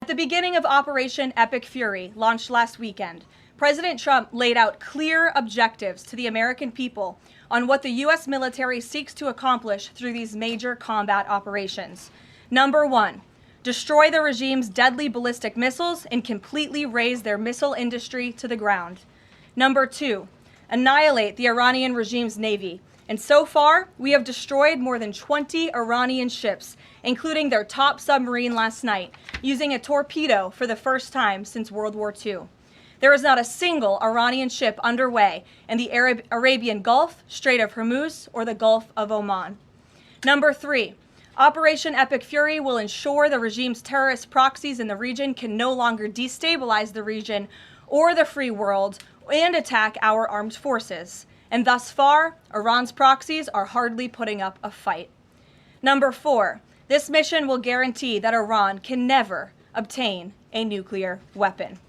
the beginning of Operation Epic Fury, launched last weekend, President Trump laid out clear objectives to the American people on what the U.S. military seeks to accomplish through these major combat operations. Number one, destroy the regime's deadly ballistic missiles and completely raze their missile industry to the ground. Number two, annihilate the Iranian regime's navy. And so far, we have destroyed more than 20 Iranian ships, including their top submarine last night, using a torpedo for the first time since World War II. There is not a single Iranian ship underway in the Arabian Gulf, Strait of Hormuz, or the Gulf of Oman. Number three, Operation Epic Fury will ensure the regime's terrorist proxies in the region can no longer destabilize the region or the free world and attack our armed forces. And thus far, Iran's proxies are hardly putting up a fight. Number four, this mission will guarantee that Iran can never obtain a nuclear weapon.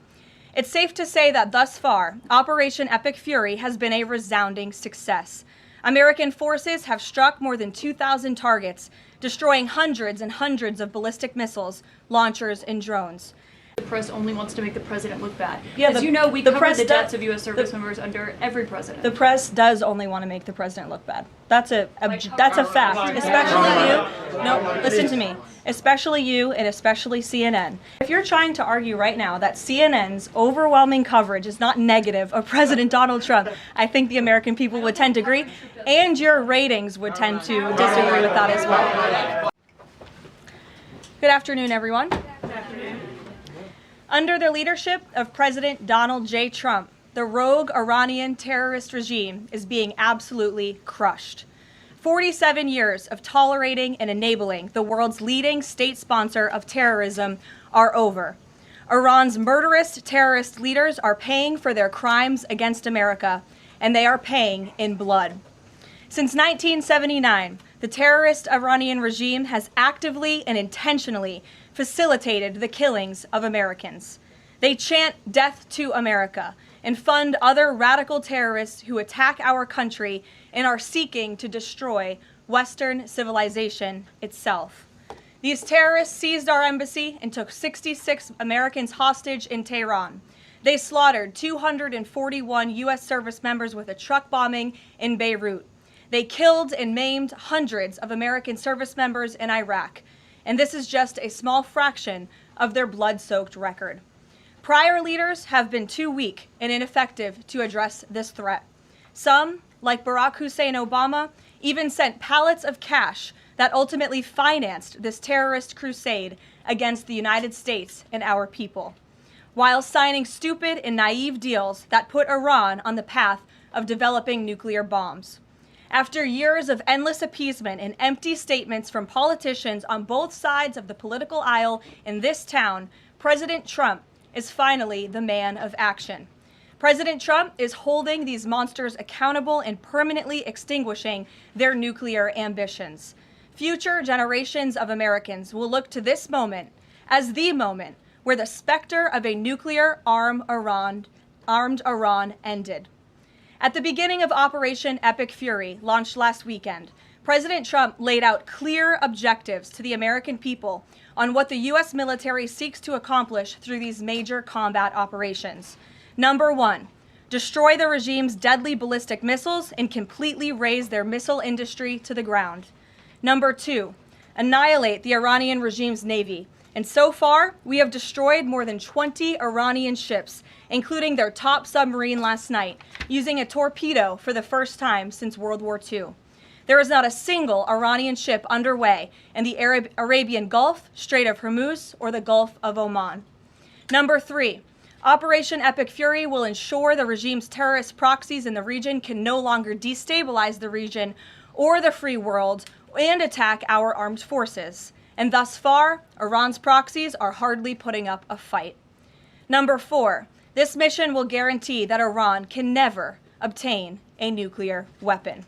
It's safe to say that thus far, Operation Epic Fury has been a resounding success. American forces have struck more than 2,000 targets, destroying hundreds and hundreds of ballistic missiles, launchers, and drones. The press only wants to make the president look bad. Yeah, As you know, we cover the deaths of U.S. service members under every president. The press does only want to make the president look bad. That's a fact. Especially you. No, listen to me. Especially you and especially CNN. If you're trying to argue right now that CNN's overwhelming coverage is not negative of President Donald Trump, I think the American people would tend to agree, and your ratings would tend to disagree with that as well. Good afternoon, everyone. Good afternoon. Under the leadership of President Donald J. Trump, the rogue Iranian terrorist regime is being absolutely crushed. 47 years of tolerating and enabling the world's leading state sponsor of terrorism are over. Iran's murderous terrorist leaders are paying for their crimes against America, and they are paying in blood. Since 1979, the terrorist Iranian regime has actively and intentionally facilitated the killings of Americans. They chant death to America and fund other radical terrorists who attack our country and are seeking to destroy Western civilization itself. These terrorists seized our embassy and took 66 Americans hostage in Tehran. They slaughtered 241 U.S. service members with a truck bombing in Beirut. They killed and maimed hundreds of American service members in Iraq. And this is just a small fraction of their blood-soaked record. Prior leaders have been too weak and ineffective to address this threat. Some, like Barack Hussein Obama, even sent pallets of cash that ultimately financed this terrorist crusade against the United States and our people, while signing stupid and naive deals that put Iran on the path of developing nuclear bombs. After years of endless appeasement and empty statements from politicians on both sides of the political aisle in this town, President Trump is finally the man of action. President Trump is holding these monsters accountable and permanently extinguishing their nuclear ambitions. Future generations of Americans will look to this moment as the moment where the specter of a nuclear armed Iran ended. At the beginning of Operation Epic Fury, launched last weekend, President Trump laid out clear objectives to the American people on what the U.S. military seeks to accomplish through these major combat operations. Number one, destroy the regime's deadly ballistic missiles and completely raze their missile industry to the ground. Number two, annihilate the Iranian regime's navy. And so far, we have destroyed more than 20 Iranian ships, including their top submarine last night, using a torpedo for the first time since World War II. There is not a single Iranian ship underway in the Arabian Gulf, Strait of Hormuz, or the Gulf of Oman. Number three, Operation Epic Fury will ensure the regime's terrorist proxies in the region can no longer destabilize the region or the free world and attack our armed forces. And thus far, Iran's proxies are hardly putting up a fight. Number four, this mission will guarantee that Iran can never obtain a nuclear weapon.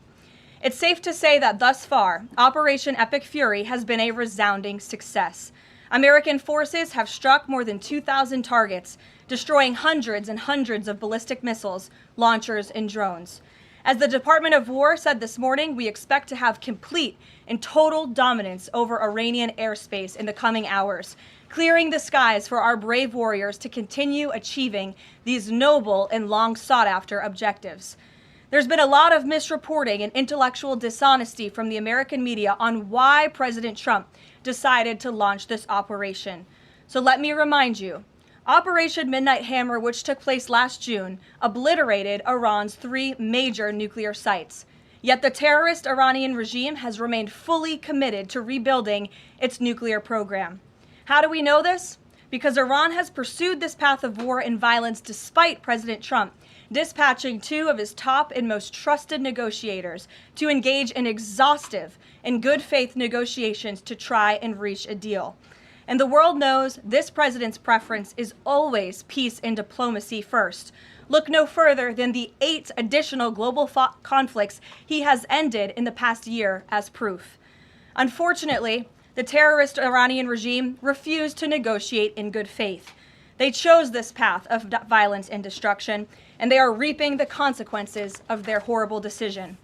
It's safe to say that thus far, Operation Epic Fury has been a resounding success. American forces have struck more than 2,000 targets, destroying hundreds and hundreds of ballistic missiles, launchers, and drones. As the Department of War said this morning, we expect to have complete and total dominance over Iranian airspace in the coming hours, clearing the skies for our brave warriors to continue achieving these noble and long sought-after objectives. There's been a lot of misreporting and intellectual dishonesty from the American media on why President Trump decided to launch this operation. So let me remind you, Operation Midnight Hammer, which took place last June, obliterated Iran's 3 major nuclear sites. Yet the terrorist Iranian regime has remained fully committed to rebuilding its nuclear program. How do we know this? Because Iran has pursued this path of war and violence despite President Trump dispatching 2 of his top and most trusted negotiators to engage in exhaustive and good faith negotiations to try and reach a deal. And the world knows this president's preference is always peace and diplomacy first. Look no further than the 8 additional global conflicts he has ended in the past year as proof. Unfortunately, the terrorist Iranian regime refused to negotiate in good faith. They chose this path of violence and destruction, and they are reaping the consequences of their horrible decision.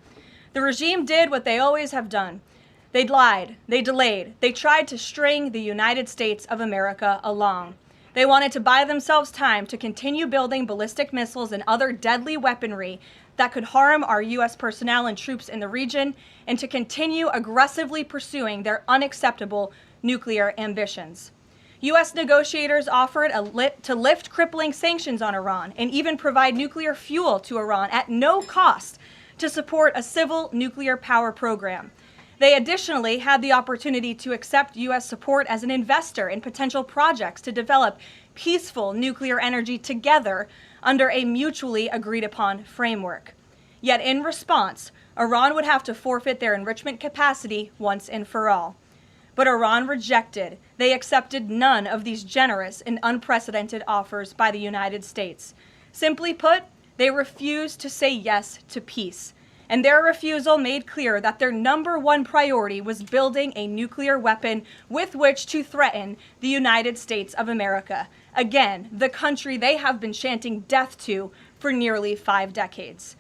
The regime did what they always have done. They lied, they delayed, they tried to string the United States of America along. They wanted to buy themselves time to continue building ballistic missiles and other deadly weaponry that could harm our U.S. personnel and troops in the region, and to continue aggressively pursuing their unacceptable nuclear ambitions. U.S. negotiators offered to lift crippling sanctions on Iran and even provide nuclear fuel to Iran at no cost to support a civil nuclear power program. They additionally had the opportunity to accept U.S. support as an investor in potential projects to develop peaceful nuclear energy together under a mutually agreed upon framework. Yet in response, Iran would have to forfeit their enrichment capacity once and for all. But Iran rejected. They accepted none of these generous and unprecedented offers by the United States. Simply put, they refused to say yes to peace. And their refusal made clear that their number 1 priority was building a nuclear weapon with which to threaten the United States of America. Again, the country they have been chanting death to for nearly 5 decades.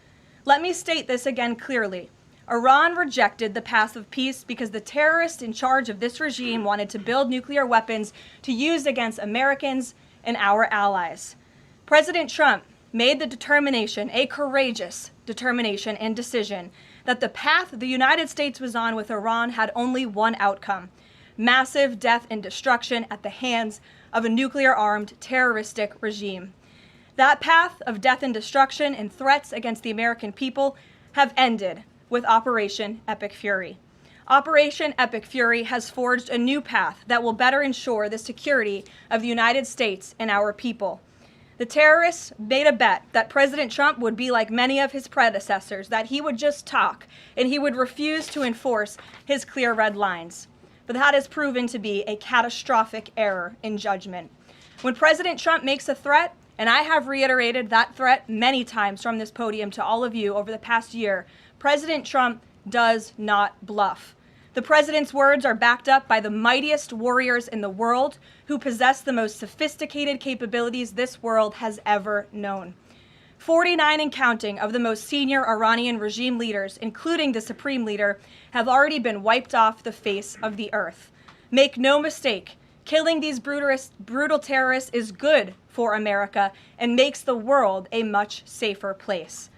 Let me state this again clearly. Iran rejected the path of peace because the terrorists in charge of this regime wanted to build nuclear weapons to use against Americans and our allies. President Trump made the determination, a courageous determination and decision, that the path the United States was on with Iran had only one outcome: massive death and destruction at the hands of a nuclear-armed terroristic regime. That path of death and destruction and threats against the American people have ended with Operation Epic Fury. Operation Epic Fury has forged a new path that will better ensure the security of the United States and our people. The terrorists made a bet that President Trump would be like many of his predecessors, that he would just talk and he would refuse to enforce his clear red lines. But that has proven to be a catastrophic error in judgment. When President Trump makes a threat, and I have reiterated that threat many times from this podium to all of you over the past year, President Trump does not bluff. The president's words are backed up by the mightiest warriors in the world who possess the most sophisticated capabilities this world has ever known. 49 and counting of the most senior Iranian regime leaders, including the supreme leader, have already been wiped off the face of the earth. Make no mistake, killing these brutal terrorists is good for America and makes the world a much safer place.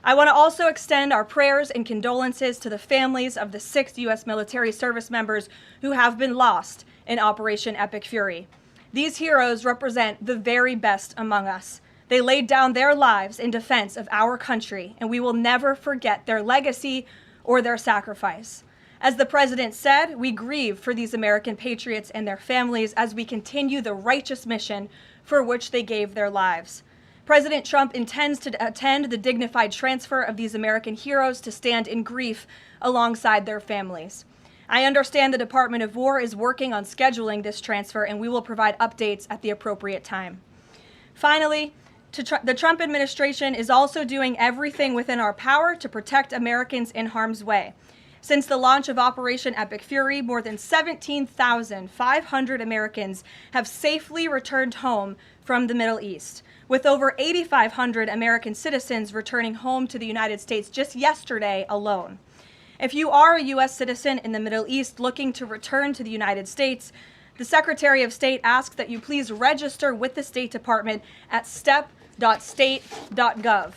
I want to also extend our prayers and condolences to the families of the 6 U.S. military service members who have been lost in Operation Epic Fury. These heroes represent the very best among us. They laid down their lives in defense of our country, and we will never forget their legacy or their sacrifice. As the president said, we grieve for these American patriots and their families as we continue the righteous mission for which they gave their lives. President Trump intends to attend the dignified transfer of these American heroes to stand in grief alongside their families. I understand the Department of War is working on scheduling this transfer, and we will provide updates at the appropriate time. Finally, the Trump administration is also doing everything within our power to protect Americans in harm's way. Since the launch of Operation Epic Fury, more than 17,500 Americans have safely returned home from the Middle East, with over 8,500 American citizens returning home to the United States just yesterday alone. If you are a U.S. citizen in the Middle East looking to return to the United States, The Secretary of State asks that you please register with the State Department at step.state.gov.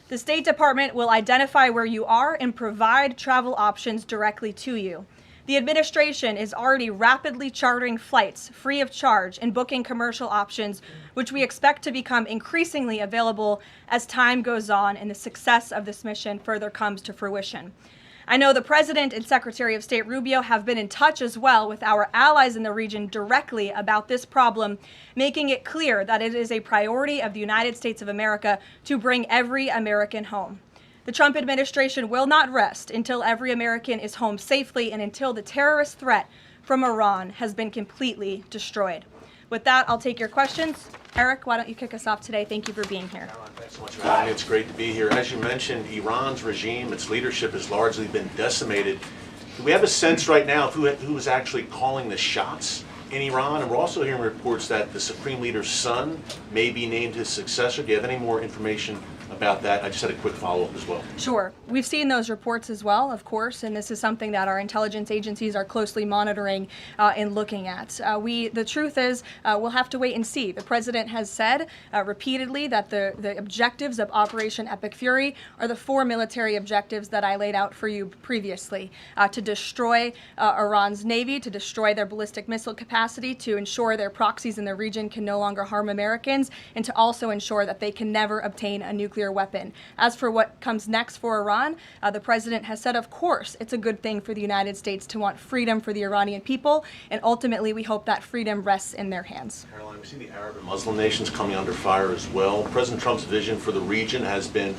The State Department will identify where you are and provide travel options directly to you. The administration is already rapidly chartering flights free of charge and booking commercial options, which we expect to become increasingly available as time goes on and the success of this mission further comes to fruition. I know the President and Secretary of State Rubio have been in touch as well with our allies in the region directly about this problem, making it clear that it is a priority of the United States of America to bring every American home. The Trump administration will not rest until every American is home safely and until the terrorist threat from Iran has been completely destroyed. With that, I'll take your questions. Eric, why don't you kick us off today? Thank you for being here. Caroline, thanks so much for having me. It's great to be here. As you mentioned, Iran's regime, its leadership has largely been decimated. Do we have a sense right now of who is actually calling the shots in Iran? And we're also hearing reports that the Supreme Leader's son may be named his successor. Do you have any more information about that? I just had a quick follow-up as well. Sure. We've seen those reports as well, of course, and this is something that our intelligence agencies are closely monitoring and looking at. The truth is, we'll have to wait and see. The president has said repeatedly that the objectives of Operation Epic Fury are the 4 military objectives that I laid out for you previously: to destroy Iran's navy, to destroy their ballistic missile capacity, to ensure their proxies in the region can no longer harm Americans, and to also ensure that they can never obtain a nuclear weapon. As for what comes next for Iran, the president has said, of course, it's a good thing for the United States to want freedom for the Iranian people, and ultimately we hope that freedom rests in their hands. Caroline, we see the Arab and Muslim nations coming under fire as well. President Trump's vision for the region has been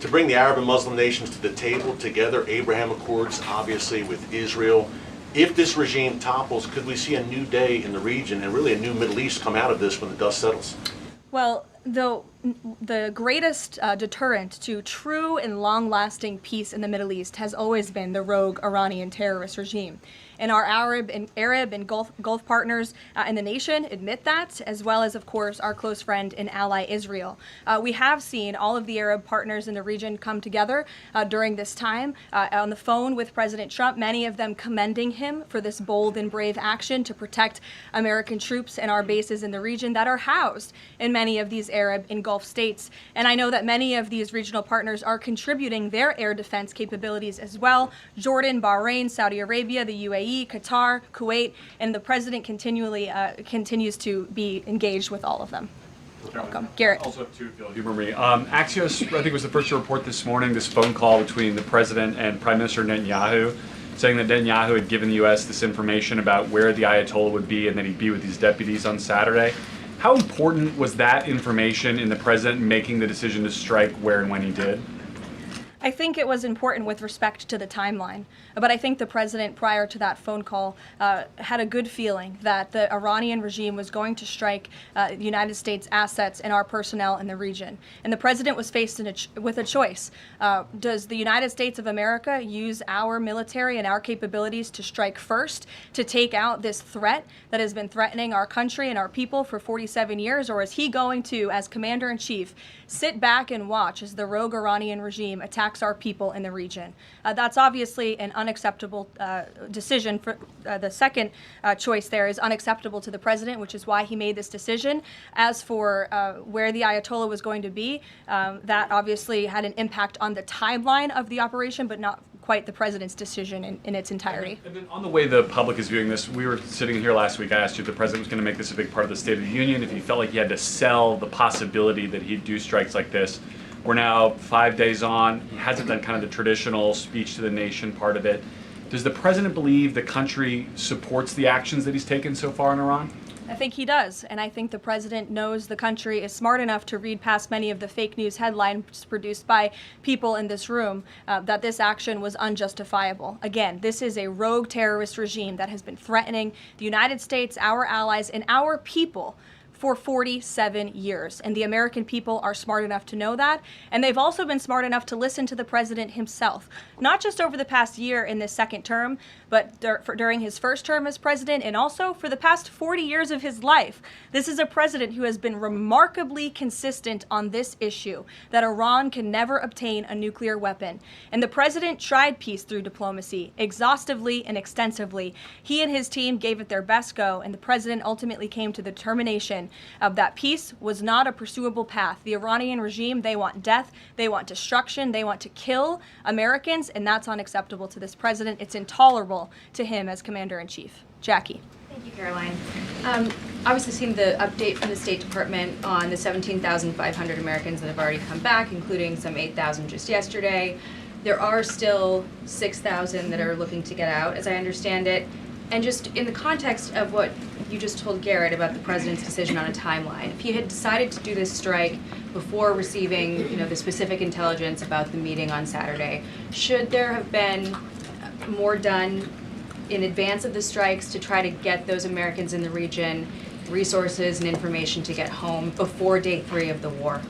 to bring the Arab and Muslim nations to the table together, Abraham Accords, obviously, with Israel. If this regime topples, could we see a new day in the region and really a new Middle East come out of this when the dust settles? Well, the greatest deterrent to true and long-lasting peace in the Middle East has always been the rogue Iranian terrorist regime. And our Arab and Gulf partners in the nation admit that, as well as, of course, our close friend and ally Israel. We have seen all of the Arab partners in the region come together during this time on the phone with President Trump, many of them commending him for this bold and brave action to protect American troops and our bases in the region that are housed in many of these Arab and Gulf states. And I know that many of these regional partners are contributing their air defense capabilities as well: Jordan, Bahrain, Saudi Arabia, the UAE, Qatar, Kuwait, and the president continues to be engaged with all of them. Welcome. Garrett. Also have two, if you'll humor me. Axios, I think, was the first to report this morning this phone call between the president and Prime Minister Netanyahu, saying that Netanyahu had given the U.S. this information about where the Ayatollah would be and that he'd be with his deputies on Saturday. How important was that information in the president making the decision to strike where and when he did? I think it was important with respect to the timeline, but I think the president, prior to that phone call, had a good feeling that the Iranian regime was going to strike the United States assets and our personnel in the region. And the president was faced with a choice. Does the United States of America use our military and our capabilities to strike first, to take out this threat that has been threatening our country and our people for 47 years, or is he going to, as commander-in-chief, sit back and watch as the rogue Iranian regime attacks our people in the region? That's obviously an unacceptable decision. For the second choice there is unacceptable to the president, which is why he made this decision. As for where the Ayatollah was going to be, that obviously had an impact on the timeline of the operation, but not quite the president's decision in its entirety. And then on the way the public is viewing this, we were sitting here last week, I asked you if the president was going to make this a big part of the State of the Union, if he felt like he had to sell the possibility that he'd do strikes like this. We're now 5 days on. He hasn't done kind of the traditional speech to the nation part of it. Does the president believe the country supports the actions that he's taken so far in Iran? I think he does, and I think the president knows the country is smart enough to read past many of the fake news headlines produced by people in this room that this action was unjustifiable. Again, this is a rogue terrorist regime that has been threatening the United States, our allies, and our people for 47 years. And the American people are smart enough to know that. And they've also been smart enough to listen to the president himself, not just over the past year in this second term, but during his first term as president and also for the past 40 years of his life. This is a president who has been remarkably consistent on this issue, that Iran can never obtain a nuclear weapon. And the president tried peace through diplomacy, exhaustively and extensively. He and his team gave it their best go, and the president ultimately came to the determination of that peace was not a pursuable path. The Iranian regime, they want death, they want destruction, they want to kill Americans, and that's unacceptable to this president. It's intolerable to him as commander-in-chief. Jackie. Thank you, Caroline. Obviously seen the update from the State Department on the 17,500 Americans that have already come back, including some 8,000 just yesterday. There are still 6,000 that are looking to get out, as I understand it. And just in the context of what you just told Garrett about the president's decision on a timeline, if he had decided to do this strike before receiving, the specific intelligence about the meeting on Saturday, should there have been more done in advance of the strikes to try to get those Americans in the region resources and information to get home before day 3 of the war?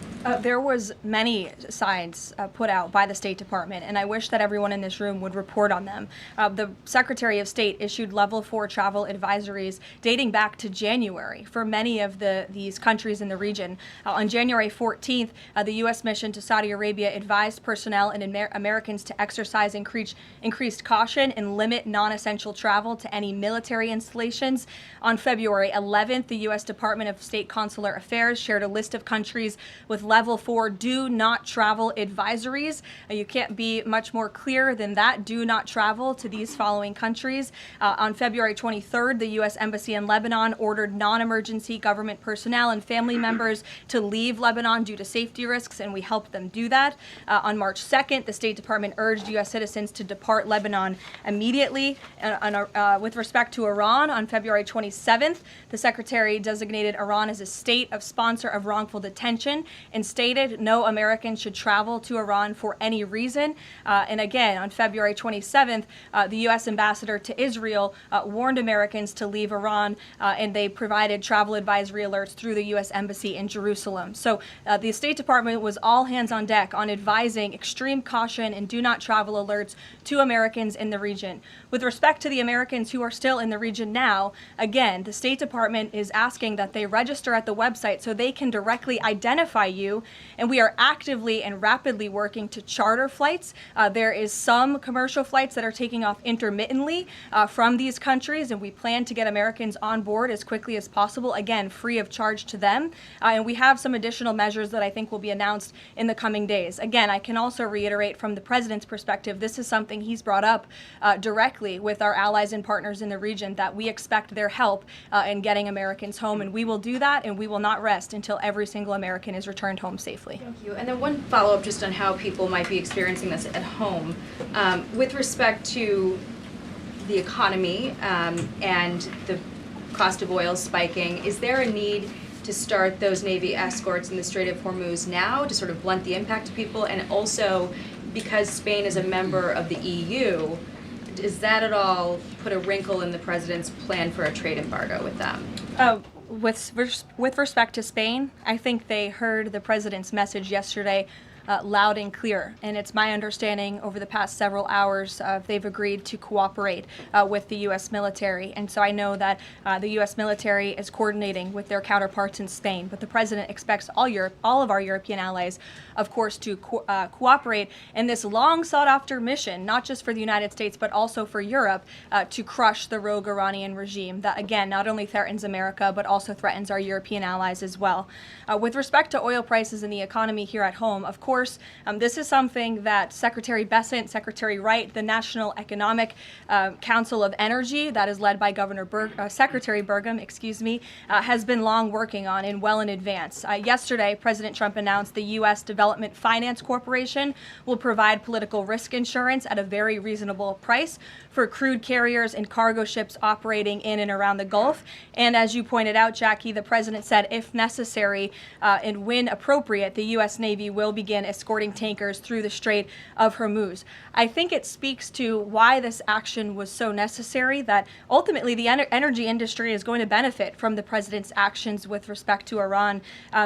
There was many signs put out by the State Department, and I wish that everyone in this room would report on them. The Secretary of State issued level 4 travel advisories dating back to January for many of these countries in the region. On January 14th, the U.S. mission to Saudi Arabia advised personnel and Americans to exercise increased caution and limit non-essential travel to any military installations. On February 11th, the U.S. Department of State Consular Affairs shared a list of countries with level 4 do not travel advisories. You can't be much more clear than that. Do not travel to these following countries. On February 23rd, the U.S. Embassy in Lebanon ordered non-emergency government personnel and family members to leave Lebanon due to safety risks, and we helped them do that. On March 2nd, the State Department urged U.S. citizens to depart Lebanon immediately. With respect to Iran, on February 27th, the Secretary designated Iran as a state of sponsor of wrongful detention and stated no American should travel to Iran for any reason. And again, on February 27th, the U.S. ambassador to Israel warned Americans to leave Iran, and they provided travel advisory alerts through the U.S. Embassy in Jerusalem. So the State Department was all hands on deck on advising extreme caution and do not travel alerts to Americans in the region. With respect to the Americans who are still in the region now, again, the State Department is asking that they register at the website so they can directly identify you, and we are actively and rapidly working to charter flights. There is some commercial flights that are taking off intermittently from these countries, and we plan to get Americans on board as quickly as possible, again, free of charge to them. And we have some additional measures that I think will be announced in the coming days. Again, I can also reiterate from the president's perspective, this is something he's brought up directly with our allies and partners in the region, that we expect their help in getting Americans home, and we will do that, and we will not rest until every single American is returned home safely. Thank you. And then one follow-up just on how people might be experiencing this at home. With respect to the economy and the cost of oil spiking, is there a need to start those Navy escorts in the Strait of Hormuz now to sort of blunt the impact to people? And also, because Spain is a member of the EU, does that at all put a wrinkle in the president's plan for a trade embargo with them? With respect to Spain, I think they heard the president's message yesterday loud and clear. And it's my understanding over the past several hours they've agreed to cooperate with the U.S. military. And so I know that the U.S. military is coordinating with their counterparts in Spain. But the president expects all of our European allies, of course, to cooperate in this long sought after mission, not just for the United States, but also for Europe, to crush the rogue Iranian regime that, again, not only threatens America, but also threatens our European allies as well. With respect to oil prices and the economy here at home, of course, this is something that Secretary Bessent, Secretary Wright, the National Economic Council of Energy, that is led by Secretary Burgum, has been long working on and well in advance. Yesterday, President Trump announced the U.S. Development Finance Corporation will provide political risk insurance at a very reasonable price for crude carriers and cargo ships operating in and around the Gulf. And as you pointed out, Jackie, the president said if necessary and when appropriate, the U.S. Navy will begin escorting tankers through the Strait of Hormuz. I think it speaks to why this action was so necessary, that ultimately the energy industry is going to benefit from the president's actions with respect to Iran,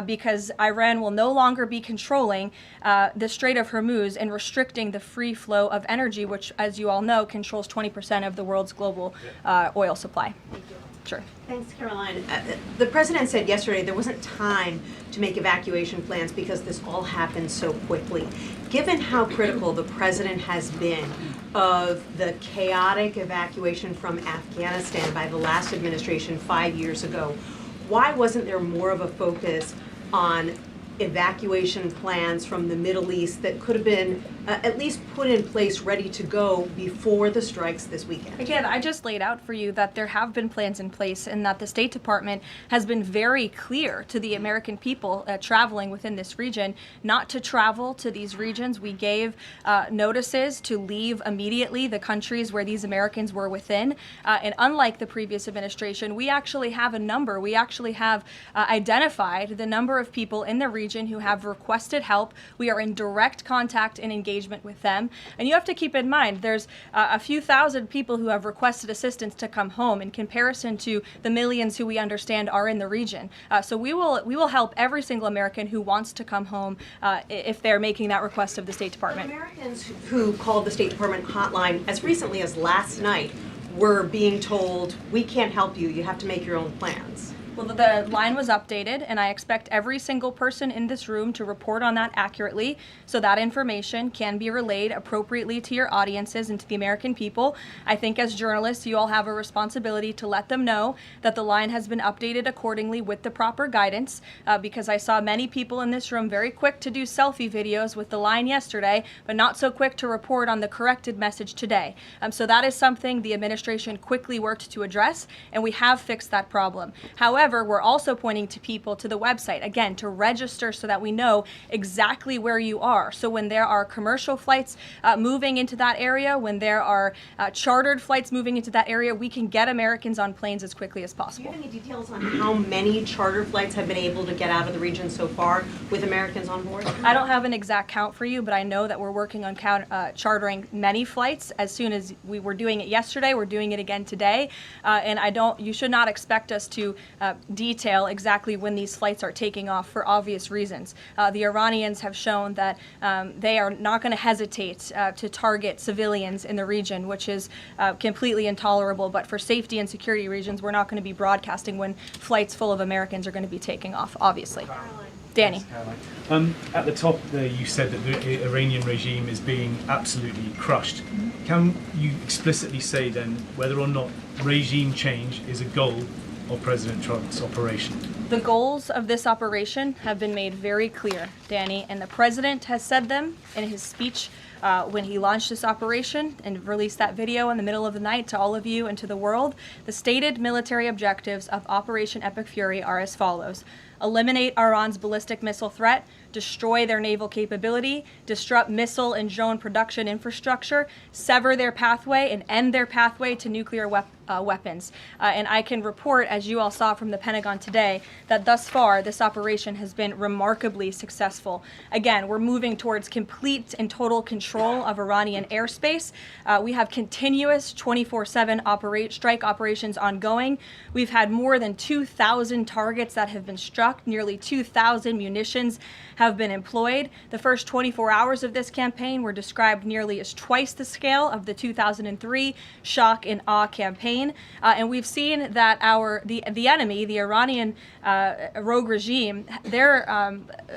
because Iran will no longer be controlling the Strait of Hormuz and restricting the free flow of energy, which, as you all know, controls 20% of the world's global oil supply. Thank you. Sure. Thanks, Caroline. The president said yesterday there wasn't time to make evacuation plans because this all happened so quickly. Given how critical the president has been of the chaotic evacuation from Afghanistan by the last administration 5 years ago, why wasn't there more of a focus on evacuation plans from the Middle East that could have been at least put in place, ready to go before the strikes this weekend? Again, I just laid out for you that there have been plans in place and that the State Department has been very clear to the American people traveling within this region not to travel to these regions. We gave notices to leave immediately the countries where these Americans were within. And unlike the previous administration, we actually have a number. We actually have identified the number of people in the region who have requested help. We are in direct contact and engagement with them. And you have to keep in mind, there's a few thousand people who have requested assistance to come home in comparison to the millions who we understand are in the region. So we will help every single American who wants to come home if they're making that request of the State Department. Americans who called the State Department hotline as recently as last night were being told, we can't help you, you have to make your own plans. Well, the line was updated, and I expect every single person in this room to report on that accurately so that information can be relayed appropriately to your audiences and to the American people. I think as journalists, you all have a responsibility to let them know that the line has been updated accordingly with the proper guidance, because I saw many people in this room very quick to do selfie videos with the line yesterday, but not so quick to report on the corrected message today. So that is something the administration quickly worked to address, and we have fixed that problem. However, we're also pointing to people to the website, again, to register so that we know exactly where you are. So when there are commercial flights moving into that area, when there are chartered flights moving into that area, we can get Americans on planes as quickly as Do you possible. have any details on how many charter flights have been able to get out of the region so far with Americans on board? I don't have an exact count for you, but I know that we're working on chartering many flights. As soon as we were doing it yesterday, we're doing it again today. And you should not expect us to detail exactly when these flights are taking off for obvious reasons. The Iranians have shown that they are not going to hesitate to target civilians in the region, which is completely intolerable. But for safety and security reasons, we're not going to be broadcasting when flights full of Americans are going to be taking off, obviously. Danny. At the top there, you said that the Iranian regime is being absolutely crushed. Can you explicitly say then whether or not regime change is a goal of President Trump's operation? The goals of this operation have been made very clear, Danny, and the president has said them in his speech when he launched this operation and released that video in the middle of the night to all of you and to the world. The stated military objectives of Operation Epic Fury are as follows: eliminate Iran's ballistic missile threat, destroy their naval capability, disrupt missile and drone production infrastructure, sever their pathway and end their pathway to nuclear weapons. And I can report, as you all saw from the Pentagon today, that thus far this operation has been remarkably successful. Again, we're moving towards complete and total control of Iranian airspace. We have continuous 24/7 strike operations ongoing. We've had more than 2,000 targets that have been struck. Nearly 2,000 munitions have been employed. The first 24 hours of this campaign were described nearly as twice the scale of the 2003 shock and awe campaign. And we've seen that the enemy, the Iranian rogue regime, their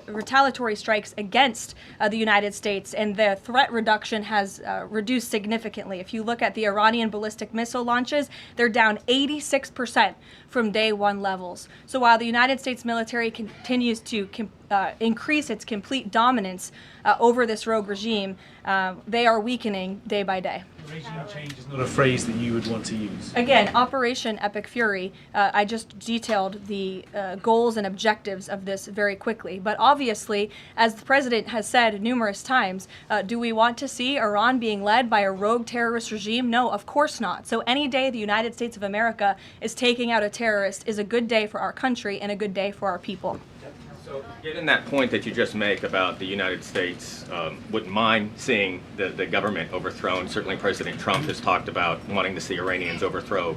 retaliatory strikes against the United States and the threat reduction has reduced significantly. If you look at the Iranian ballistic missile launches, they're down 86% from day one levels. So while the United States military continues to increase its complete dominance over this rogue regime, they are weakening day by day. Regime change is not a phrase that you would want to use. Again, Operation Epic Fury, I just detailed the goals and objectives of this very quickly. But obviously, as the president has said numerous times, do we want to see Iran being led by a rogue terrorist regime? No, of course not. So any day the United States of America is taking out a terrorist is a good day for our country and a good day for our people. So Given that point that you just make about the United States wouldn't mind seeing the government overthrown, certainly President Trump has talked about wanting to see Iranians overthrow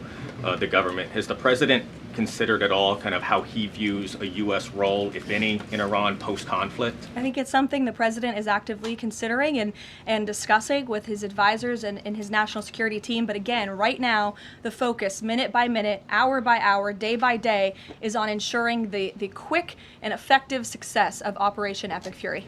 the government. Has the president considered at all kind of how he views a U.S. role, if any, in Iran post-conflict? I think it's something the president is actively considering and discussing with his advisors and his national security team. But again, right now, the focus, minute by minute, hour by hour, day by day, is on ensuring the quick and effective success of Operation Epic Fury.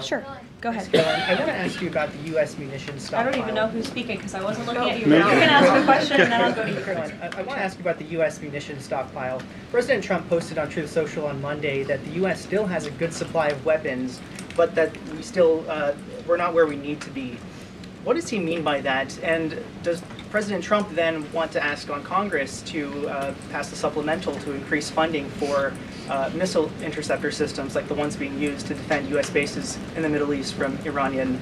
Sure, go ahead. I want to ask you about the U.S. munitions I stockpile. don't even know who's speaking because I wasn't looking at you. You can ask a question and then I'll go to you. I want to ask you about the U.S. munitions stockpile. President Trump posted on Truth Social on Monday that the U.S. still has a good supply of weapons, but that we're not where we need to be. What does he mean by that? And does President Trump then want to ask on Congress to pass a supplemental to increase funding for missile interceptor systems like the ones being used to defend U.S. bases in the Middle East from Iranian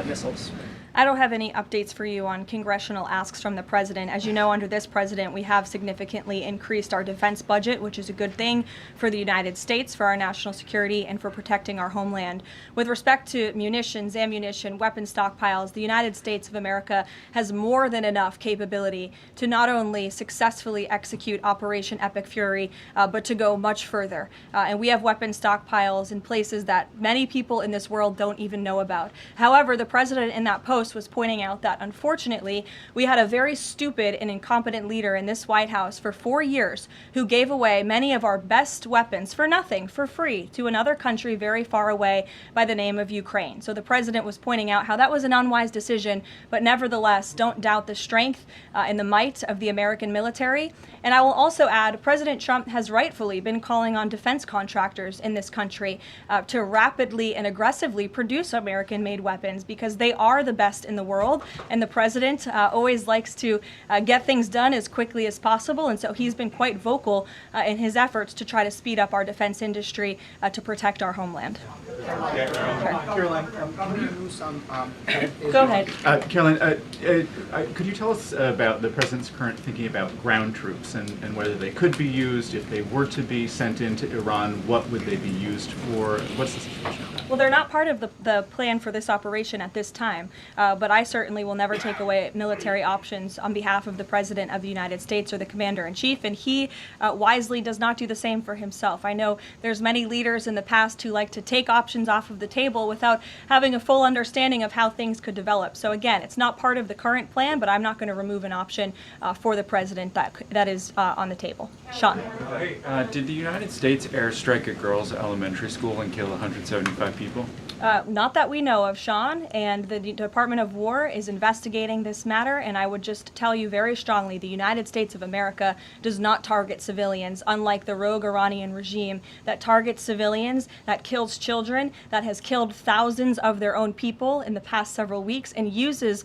missiles? I don't have any updates for you on congressional asks from the president. As you know, under this president, we have significantly increased our defense budget, which is a good thing for the United States, for our national security, and for protecting our homeland. With respect to munitions, ammunition, weapon stockpiles, the United States of America has more than enough capability to not only successfully execute Operation Epic Fury, but to go much further. And we have weapon stockpiles in places that many people in this world don't even know about. However, the president in that post was pointing out that, unfortunately, we had a very stupid and incompetent leader in this White House for 4 years who gave away many of our best weapons for nothing, for free, to another country very far away by the name of Ukraine. So the president was pointing out how that was an unwise decision, but nevertheless, don't doubt the strength and the might of the American military. And I will also add, President Trump has rightfully been calling on defense contractors in this country to rapidly and aggressively produce American-made weapons because they are the best in the world, and the president always likes to get things done as quickly as possible, and so he's been quite vocal in his efforts to try to speed up our defense industry to protect our homeland. Caroline, can you use some... Go ahead. Caroline, could you tell us about the president's current thinking about ground troops and whether they could be used, if they were to be sent into Iran, what would they be used for? What's the situation? Well, they're not part of the plan for this operation at this time, but I certainly will never take away military options on behalf of the President of the United States or the Commander-in-Chief, and he wisely does not do the same for himself. I know there's many leaders in the past who like to take options off of the table without having a full understanding of how things could develop. So again, it's not part of the current plan, but I'm not going to remove an option for the President that is on the table. Sean. Did the United States airstrike a girls' elementary school and kill 175 people? Not that we know of, Sean, and the Department of War is investigating this matter, and I would just tell you very strongly, the United States of America does not target civilians, unlike the rogue Iranian regime that targets civilians, that kills children, that has killed thousands of their own people in the past several weeks, and uses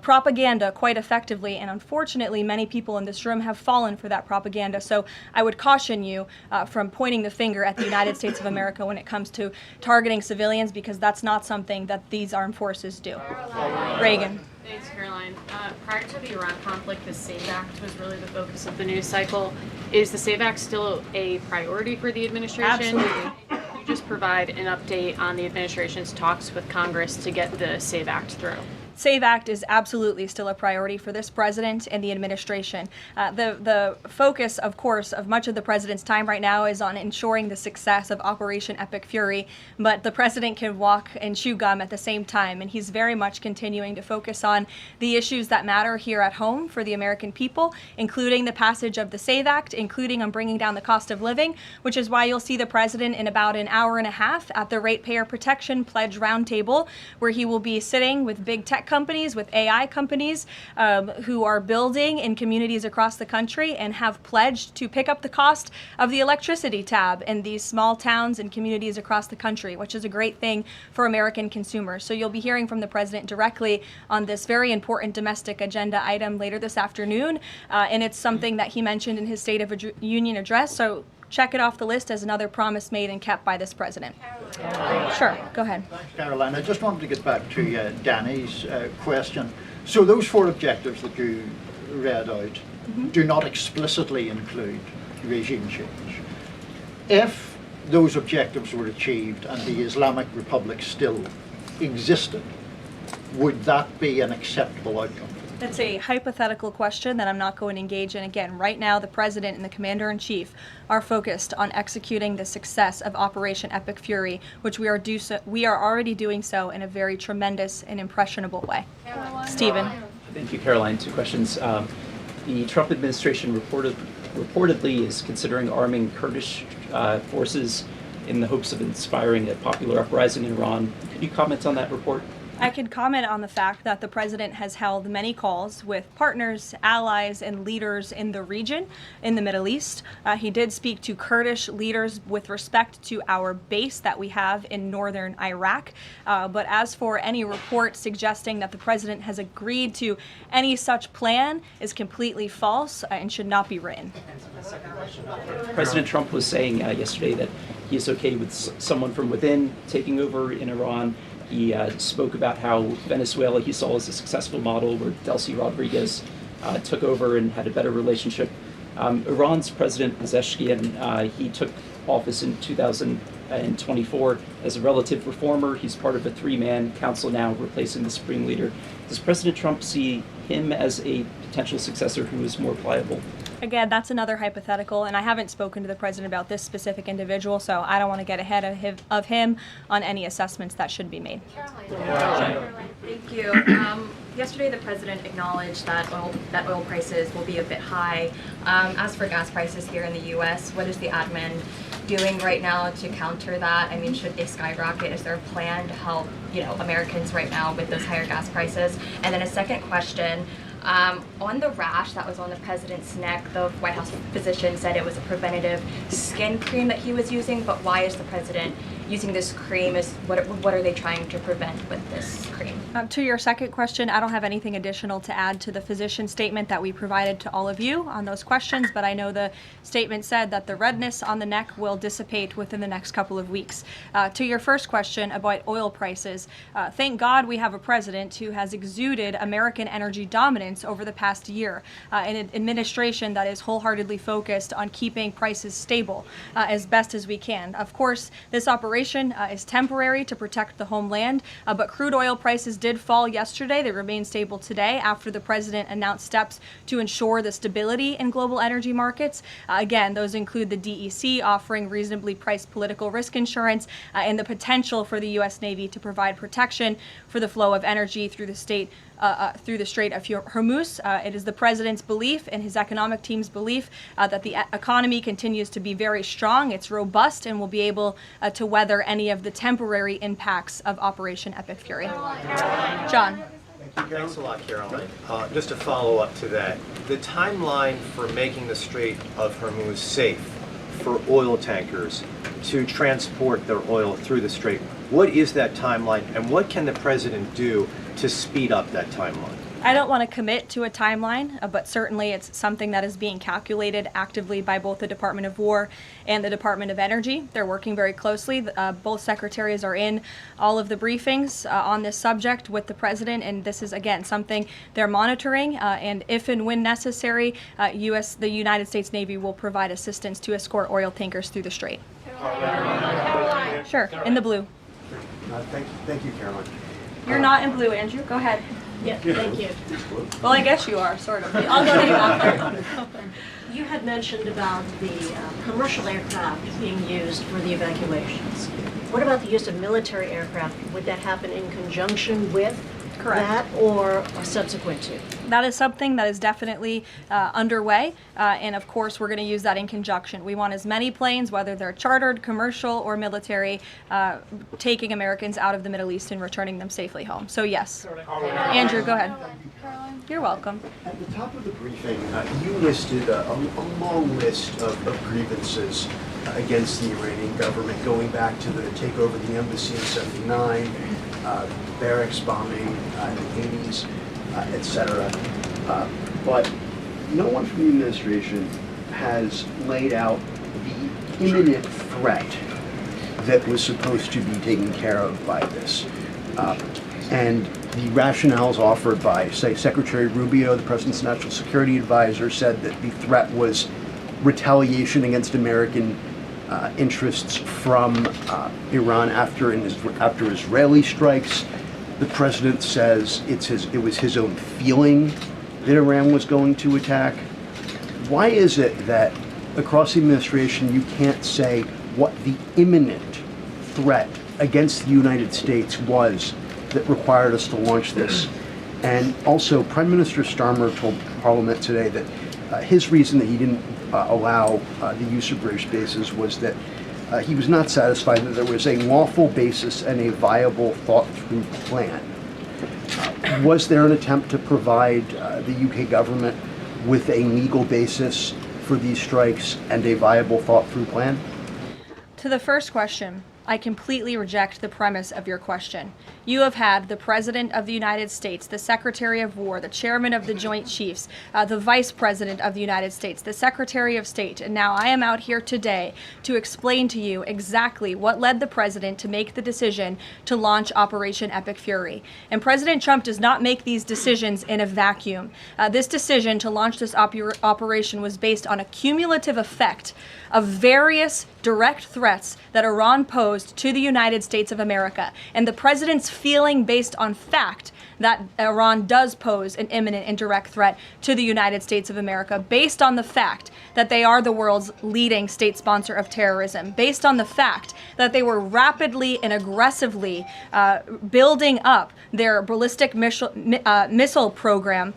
propaganda quite effectively, and unfortunately many people in this room have fallen for that propaganda, so I would caution you from pointing the finger at the United States of America when it comes to targeting civilians, because that's not something that these armed forces do. Reagan. Thanks, Caroline. Prior to the Iran conflict, the SAVE Act was really the focus of the news cycle. Is the SAVE Act still a priority for the administration? Absolutely. Can you just provide an update on the administration's talks with Congress to get the SAVE Act through? SAVE Act is absolutely still a priority for this president and the administration. The focus, of course, of much of the president's time right now is on ensuring the success of Operation Epic Fury, but the president can walk and chew gum at the same time, and he's very much continuing to focus on the issues that matter here at home for the American people, including the passage of the SAVE Act, including on bringing down the cost of living, which is why you'll see the president in about an hour and a half at the Ratepayer Protection Pledge Roundtable, where he will be sitting with big tech companies, with AI companies who are building in communities across the country and have pledged to pick up the cost of the electricity tab in these small towns and communities across the country, which is a great thing for American consumers. So you'll be hearing from the president directly on this very important domestic agenda item later this afternoon, and it's something that he mentioned in his State of the Union address. So check it off the list as another promise made and kept by this president. Sure, go ahead. Thanks, Caroline. I just wanted to get back to Danny's question. So those 4 objectives that you read out do not explicitly include regime change. If those objectives were achieved and the Islamic Republic still existed, would that be an acceptable outcome? That's a hypothetical question that I'm not going to engage in. Again, right now, the President and the Commander-in-Chief are focused on executing the success of Operation Epic Fury, which we are already doing so in a very tremendous and impressionable way. Stephen. Thank you, Caroline. Two questions. The Trump administration reportedly is considering arming Kurdish forces in the hopes of inspiring a popular uprising in Iran. Could you comment on that report? I can comment on the fact that the President has held many calls with partners, allies, and leaders in the region, in the Middle East. He did speak to Kurdish leaders with respect to our base that we have in northern Iraq. But as for any report suggesting that the President has agreed to any such plan is completely false and should not be written. President Trump was saying yesterday that he is okay with someone from within taking over in Iran. He spoke about how Venezuela he saw as a successful model where Delcy Rodriguez took over and had a better relationship. Iran's President Pezeshkian, he took office in 2024 as a relative reformer. He's part of a three-man council now replacing the supreme leader. Does President Trump see him as a potential successor who is more pliable? Again, that's another hypothetical, and I haven't spoken to the President about this specific individual, so I don't want to get ahead of him on any assessments that should be made. Thank you. Yesterday, the President acknowledged that oil prices will be a bit high. As for gas prices here in the U.S., what is the admin doing right now to counter that? I mean, should they skyrocket? Is there a plan to help, Americans right now with those higher gas prices? And then a second question. On the rash that was on the President's neck, the White House physician said it was a preventative skin cream that he was using, but why is the President using this cream? What are they trying to prevent with this cream? To your second question, I don't have anything additional to add to the physician statement that we provided to all of you on those questions, but I know the statement said that the redness on the neck will dissipate within the next couple of weeks. To your first question about oil prices, thank God we have a president who has exuded American energy dominance over the past year, an administration that is wholeheartedly focused on keeping prices stable as best as we can. Of course, this operation is temporary to protect the homeland, but crude oil prices did fall yesterday. They remain stable today after the President announced steps to ensure the stability in global energy markets. Again, those include the DEC offering reasonably priced political risk insurance and the potential for the U.S. Navy to provide protection for the flow of energy through the Strait of Hormuz. It is the President's belief and his economic team's belief that the economy continues to be very strong, it's robust, and will be able to weather any of the temporary impacts of Operation Epic Fury. John. Thanks a lot, Caroline. Just to follow up to that, the timeline for making the Strait of Hormuz safe for oil tankers to transport their oil through the strait, what is that timeline, and what can the President do to speed up that timeline? I don't want to commit to a timeline, but certainly it's something that is being calculated actively by both the Department of War and the Department of Energy. They're working very closely. Both secretaries are in all of the briefings on this subject with the President, and this is, again, something they're monitoring, and if and when necessary, the United States Navy will provide assistance to escort oil tankers through the strait. Caroline. Sure, in the blue. Thank you, Caroline. You're not in blue, Andrew. Go ahead. Yeah, thank you. Well, I guess you are, sort of. I'll go to you after. You had mentioned about the commercial aircraft being used for the evacuations. What about the use of military aircraft? Would that happen in conjunction with that or subsequent to? That is something that is definitely underway, and of course we're going to use that in conjunction. We want as many planes, whether they're chartered, commercial, or military, taking Americans out of the Middle East and returning them safely home. So yes. Andrew, go ahead. You're welcome. At the top of the briefing, you listed a long list of grievances against the Iranian government, going back to the takeover of the embassy in '79, barracks bombing in the 80s, etc. But no one from the administration has laid out the imminent threat that was supposed to be taken care of by this. And the rationales offered by, say, Secretary Rubio, the President's National Security Advisor, said that the threat was retaliation against American interests from Iran after Israeli strikes. The president says it was his own feeling that Iran was going to attack. Why is it that across the administration you can't say what the imminent threat against the United States was that required us to launch this? And also, Prime Minister Starmer told Parliament today that his reason that he didn't allow the use of British bases was that he was not satisfied that there was a lawful basis and a viable, thought-through plan. Was there an attempt to provide the UK government with a legal basis for these strikes and a viable, thought-through plan? To the first question, I completely reject the premise of your question. You have had the President of the United States, the Secretary of War, the Chairman of the Joint Chiefs, the Vice President of the United States, the Secretary of State, and now I am out here today to explain to you exactly what led the President to make the decision to launch Operation Epic Fury. And President Trump does not make these decisions in a vacuum. This decision to launch this operation was based on a cumulative effect of various direct threats that Iran posed to the United States of America, and the President's feeling based on fact that Iran does pose an imminent and direct threat to the United States of America, based on the fact that they are the world's leading state sponsor of terrorism, based on the fact that they were rapidly and aggressively building up their ballistic missile program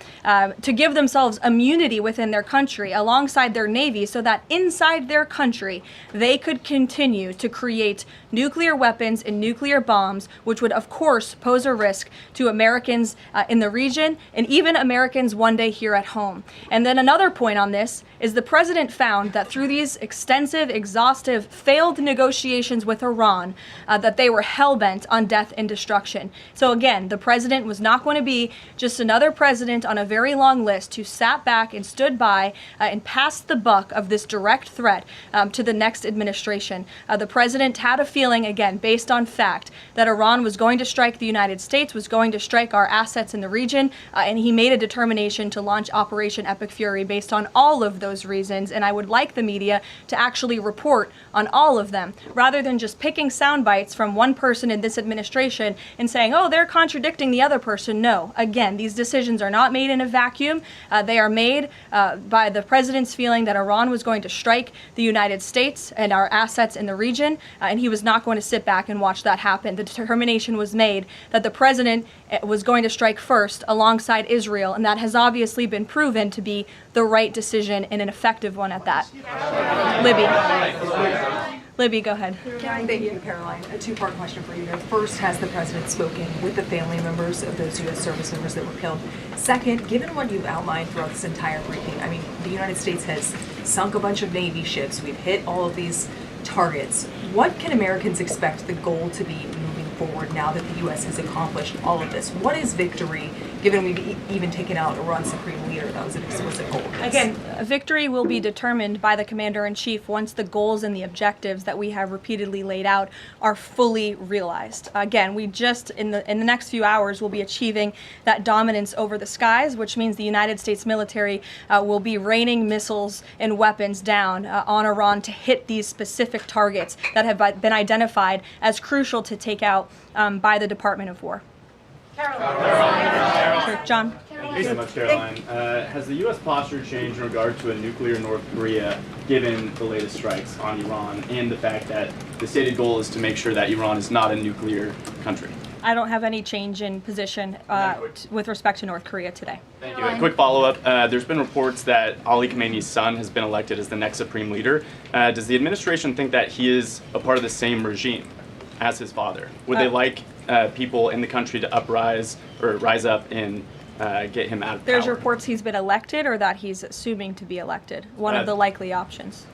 to give themselves immunity within their country alongside their navy, so that inside their country they could continue to create nuclear weapons and nuclear bombs, which would of course pose a risk to Americans in the region and even Americans one day here at home. And then another point on this is the President found that through these extensive, exhaustive, failed negotiations with Iran, that they were hell-bent on death and destruction. So again, the President was not going to be just another president on a very long list who sat back and stood by and passed the buck of this direct threat to the next administration. The President had a feeling, again, based on fact, that Iran was going to strike the United States, was going to strike our assets in the region, and he made a determination to launch Operation Epic Fury based on all of those reasons. And I would like the media to actually report on all of them, rather than just picking sound bites from one person in this administration and saying, oh, they're contradicting the other person. No, again, these decisions are not made in a vacuum. They are made by the President's feeling that Iran was going to strike the United States and our assets in the region, and he was not going to sit back and watch that happen. The determination was made that the President was going to strike first alongside Israel, and that has obviously been proven to be the right decision and an effective one at that. Libby, go ahead. Thank you, Caroline. A two-part question for you. First, has the President spoken with the family members of those U.S. service members that were killed? Second, given what you've outlined throughout this entire briefing, I mean, the United States has sunk a bunch of Navy ships. We've hit all of these targets. What can Americans expect the goal to be moving forward now that the U.S. has accomplished all of this? What is victory, given we've even taken out Iran's supreme leader? That was an explicit goal. Again, victory will be determined by the Commander-in-Chief once the goals and the objectives that we have repeatedly laid out are fully realized. Again, we just, in the next few hours, will be achieving that dominance over the skies, which means the United States military will be raining missiles and weapons down on Iran to hit these specific targets that have been identified as crucial to take out by the Department of War. Caroline. Sure, John. Thank you so much, Caroline. Has the U.S. posture changed in regard to a nuclear North Korea, given the latest strikes on Iran and the fact that the stated goal is to make sure that Iran is not a nuclear country? I don't have any change in position with respect to North Korea today. Thank you. A quick follow-up. There's been reports that Ali Khamenei's son has been elected as the next supreme leader. Does the administration think that he is a part of the same regime as his father? Would they like people in the country to rise up and get him out of power? There's reports he's been elected, or that he's assuming to be elected. One of the likely options.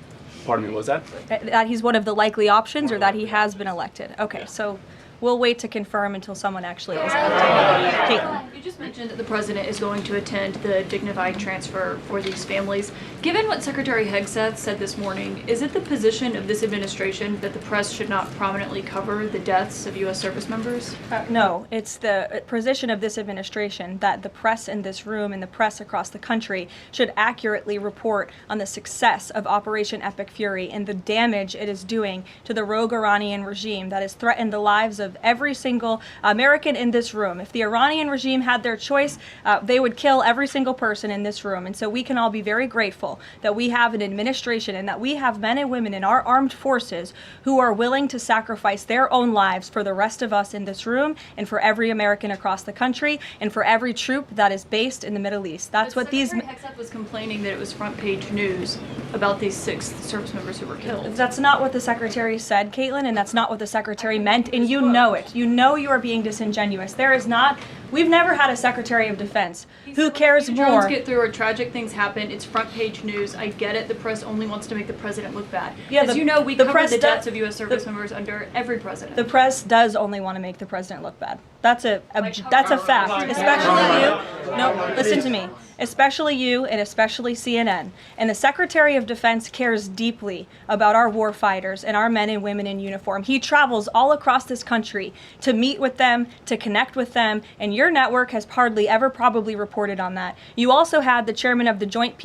Pardon me, what was that? That he's one of the likely options, or that he has been elected. Okay, so We'll wait to confirm until someone actually is elected. Caitlin. You just mentioned that the president is going to attend the dignified transfer for these families. Given what Secretary Hegseth said this morning, is it the position of this administration that the press should not prominently cover the deaths of U.S. service members? No, it's the position of this administration that the press in this room and the press across the country should accurately report on the success of Operation Epic Fury and the damage it is doing to the rogue Iranian regime that has threatened the lives of every single American in this room. If the Iranian regime had their choice, they would kill every single person in this room. And so we can all be very grateful that we have an administration and that we have men and women in our armed forces who are willing to sacrifice their own lives for the rest of us in this room and for every American across the country and for every troop that is based in the Middle East. That's what these... Secretary Hegseth was complaining that it was front page news about these 6 service members who were killed. That's not what the Secretary said, Caitlin, and that's not what the Secretary meant, and you know it. You know you are being disingenuous. There is not... We've never had a Secretary of Defense who cares more. Drones get through or tragic things happen. It's front page news. I get it. The press only wants to make the president look bad. Yeah, As you know, we cover the deaths of U.S. service the- members under every president. The press does only want to make the president look bad. That's a fact. Especially you. No, listen to me. Especially you and especially CNN. And the Secretary of Defense cares deeply about our war fighters and our men and women in uniform. He travels all across this country to meet with them, to connect with them, and your network has hardly ever probably reported on that. You also had the chairman of the Joint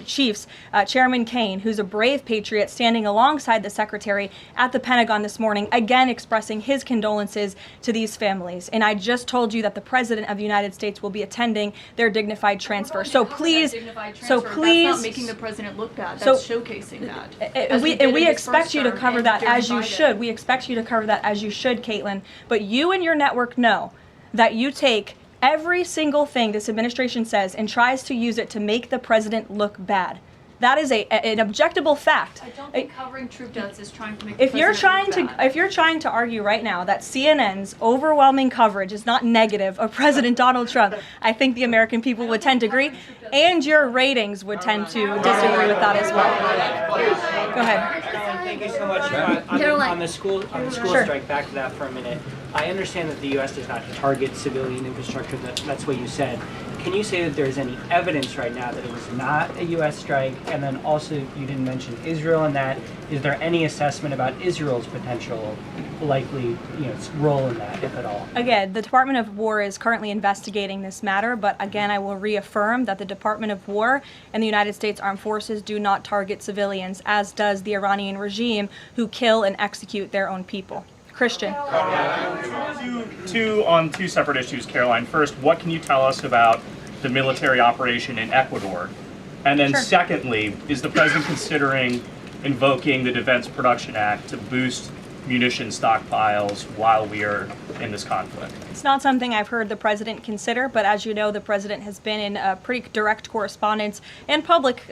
Chiefs, Chairman Kane, who's a brave patriot, standing alongside the Secretary at the Pentagon this morning, again expressing his condolences to these families. And I just told you that the President of the United States will be attending their dignified transfer. So please, That's not making the president look bad. That's showcasing that. We expect you to cover that as you should. We expect you to cover that as you should, Caitlin. But you and your network know that you take every single thing this administration says and tries to use it to make the president look bad. That is an objectable fact. I don't think covering troop deaths is trying to make If the you're president trying look bad. if you're trying to argue right now that CNN's overwhelming coverage is not negative of President Donald Trump, I think the American people would tend to agree, and your ratings would tend to disagree with that as well. Go ahead. Thank you so much. On the school Sure. strike, back to that for a minute. I understand that the U.S. does not target civilian infrastructure. That's what you said. Can you say that there's any evidence right now that it was not a U.S. strike? And then also, you didn't mention Israel in that. Is there any assessment about Israel's potential likely role in that, if at all? Again, the Department of War is currently investigating this matter, but again, I will reaffirm that the Department of War and the United States Armed Forces do not target civilians, as does the Iranian regime, who kill and execute their own people. Christian. Two separate issues, Caroline. First, what can you tell us about the military operation in Ecuador? And then secondly, is the president considering invoking the Defense Production Act to boost munition stockpiles while we are in this conflict? It's not something I've heard the president consider, but as you know, the president has been in pretty direct correspondence and public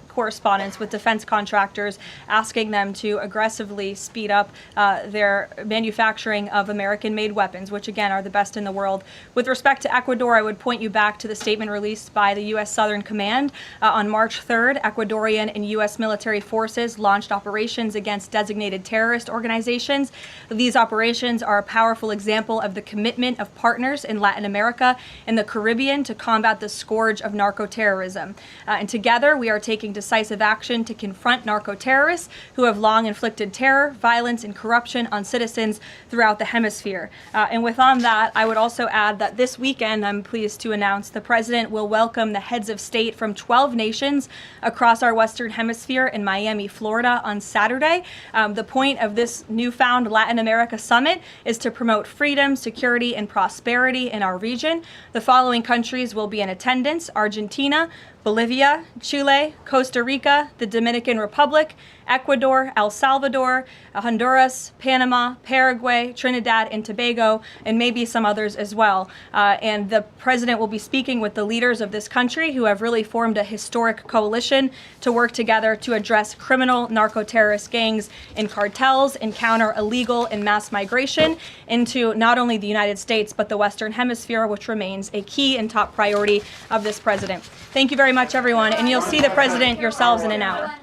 correspondence with defense contractors, asking them to aggressively speed up their manufacturing of American-made weapons, which again are the best in the world. With respect to Ecuador, I would point you back to the statement released by the U.S. Southern Command. On March 3rd, Ecuadorian and U.S. military forces launched operations against designated terrorist organizations. These operations are a powerful example of the commitment of partners in Latin America and the Caribbean to combat the scourge of narco-terrorism. And together, we are taking decisive action to confront narco-terrorists who have long inflicted terror, violence, and corruption on citizens throughout the hemisphere. And with on that, I would also add that this weekend, I'm pleased to announce, the president will welcome the heads of state from 12 nations across our Western Hemisphere in Miami, Florida on Saturday. The point of this newfound Latin America summit is to promote freedom, security, and prosperity in our region. The following countries will be in attendance: Argentina, Bolivia, Chile, Costa Rica, the Dominican Republic, Ecuador, El Salvador, Honduras, Panama, Paraguay, Trinidad and Tobago, and maybe some others as well. And the president will be speaking with the leaders of this country who have really formed a historic coalition to work together to address criminal narco-terrorist gangs and cartels and counter illegal and mass migration into not only the United States, but the Western Hemisphere, which remains a key and top priority of this president. Thank you very much, everyone, and you'll see the president yourselves in an hour.